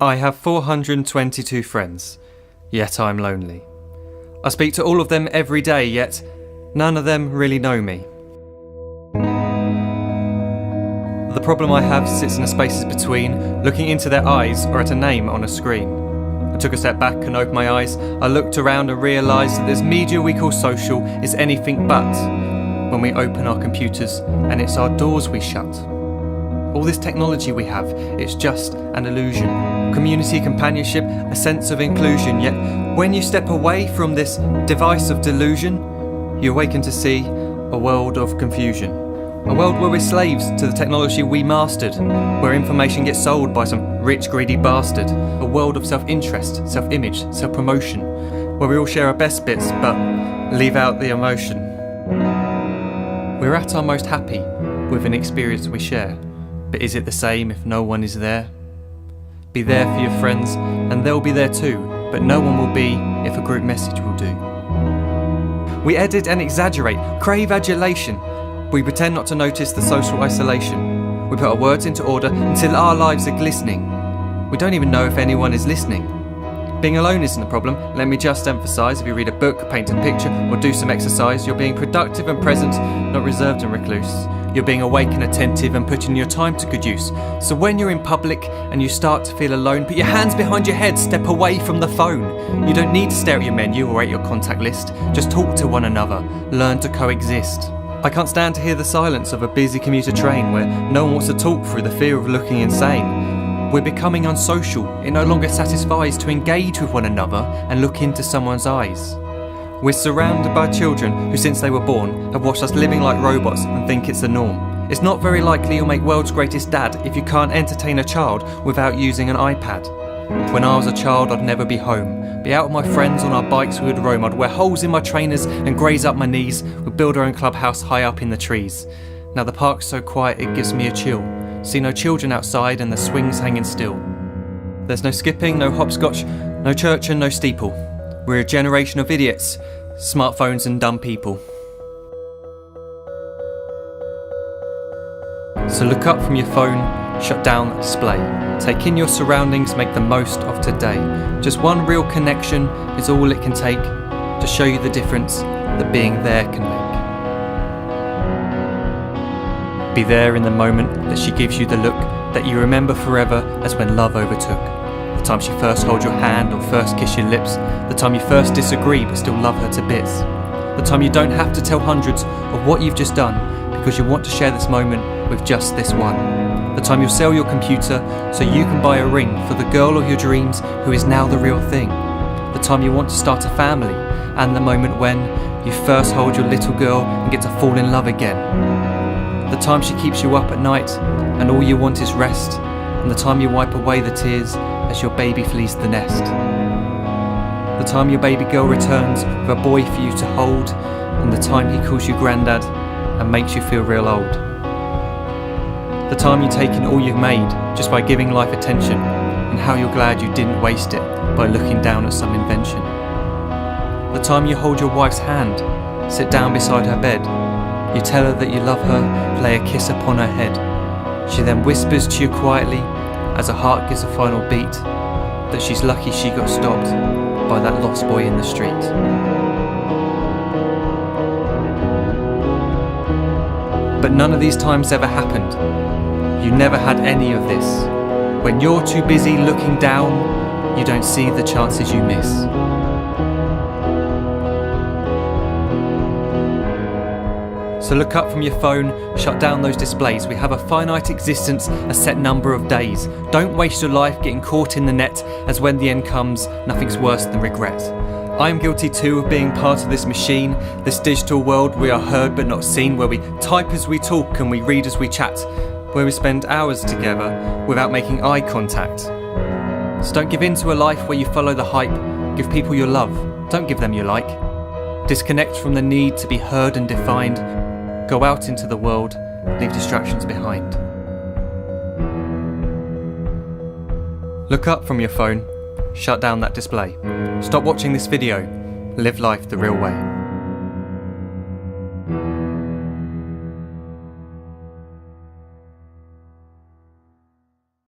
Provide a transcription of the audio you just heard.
I have 422 friends, yet I'm lonely. I speak to all of them every day, yet none of them really know me. The problem I have sits in the spaces between looking into their eyes or at a name on a screen. I took a step back and opened my eyes. I looked around and realised that this media we call social is anything but when we open our computers and it's our doors we shut. All this technology we have, it's just an illusion. Community, companionship, a sense of inclusion. Yet when you step away from this device of delusion, you awaken to see a world of confusion. A world where we're slaves to the technology we mastered, where information gets sold by some rich, greedy bastard. A world of self-interest, self-image, self-promotion, where we all share our best bits but leave out the emotion. We're at our most happy with an experience we share. But is it the same if no one is there? Be there for your friends, and they'll be there too, but no one will be if a group message will do. We edit and exaggerate, crave adulation. We pretend not to notice the social isolation. We put our words into order until our lives are glistening. We don't even know if anyone is listening. Being alone isn't the problem. Let me just emphasise, if you read a book, paint a picture, or do some exercise, you're being productive and present, not reserved and recluse. You're being awake and attentive and putting your time to good use. So when you're in public and you start to feel alone, put your hands behind your head, step away from the phone. You don't need to stare at your menu or at your contact list. Just talk to one another. Learn to coexist. I can't stand to hear the silence of a busy commuter train where no one wants to talk through the fear of looking insane. We're becoming unsocial. It no longer satisfies to engage with one another and look into someone's eyes. We're surrounded by children who, since they were born, have watched us living like robots and think it's the norm. It's not very likely you'll make world's greatest dad if you can't entertain a child without using an iPad. When I was a child, I'd never be home. Be out with my friends on our bikes, we would roam. I'd wear holes in my trainers and graze up my knees. We'd build our own clubhouse high up in the trees. Now the park's so quiet it gives me a chill. See no children outside and the swings hanging still. There's no skipping, no hopscotch, no church and no steeple. We're a generation of idiots, smartphones and dumb people. So look up from your phone, shut down the display. Take in your surroundings, make the most of today. Just one real connection is all it can take to show you the difference that being there can make. Be there in the moment that she gives you the look that you remember forever as when love overtook. The time she first holds your hand or first kiss your lips. The time you first disagree but still love her to bits. The time you don't have to tell hundreds of what you've just done because you want to share this moment with just this one. The time you'll sell your computer so you can buy a ring for the girl of your dreams who is now the real thing. The time you want to start a family and the moment when you first hold your little girl and get to fall in love again. The time she keeps you up at night and all you want is rest. And the time you wipe away the tears as your baby flees the nest. The time your baby girl returns with a boy for you to hold, and the time he calls you granddad and makes you feel real old. The time you take in all you've made just by giving life attention, and how you're glad you didn't waste it by looking down at some invention. The time you hold your wife's hand, sit down beside her bed, you tell her that you love her, lay a kiss upon her head. She then whispers to you quietly, as her heart gives a final beat, that she's lucky she got stopped by that lost boy in the street. But none of these times ever happened. You never had any of this. When you're too busy looking down, you don't see the chances you miss. So look up from your phone, shut down those displays. We have a finite existence, a set number of days. Don't waste your life getting caught in the net, as when the end comes, nothing's worse than regret. I am guilty too of being part of this machine, this digital world we are heard but not seen, where we type as we talk and we read as we chat, where we spend hours together without making eye contact. So don't give in to a life where you follow the hype. Give people your love, don't give them your like. Disconnect from the need to be heard and defined. Go out into the world, leave distractions behind. Look up from your phone, shut down that display. Stop watching this video, live life the real way.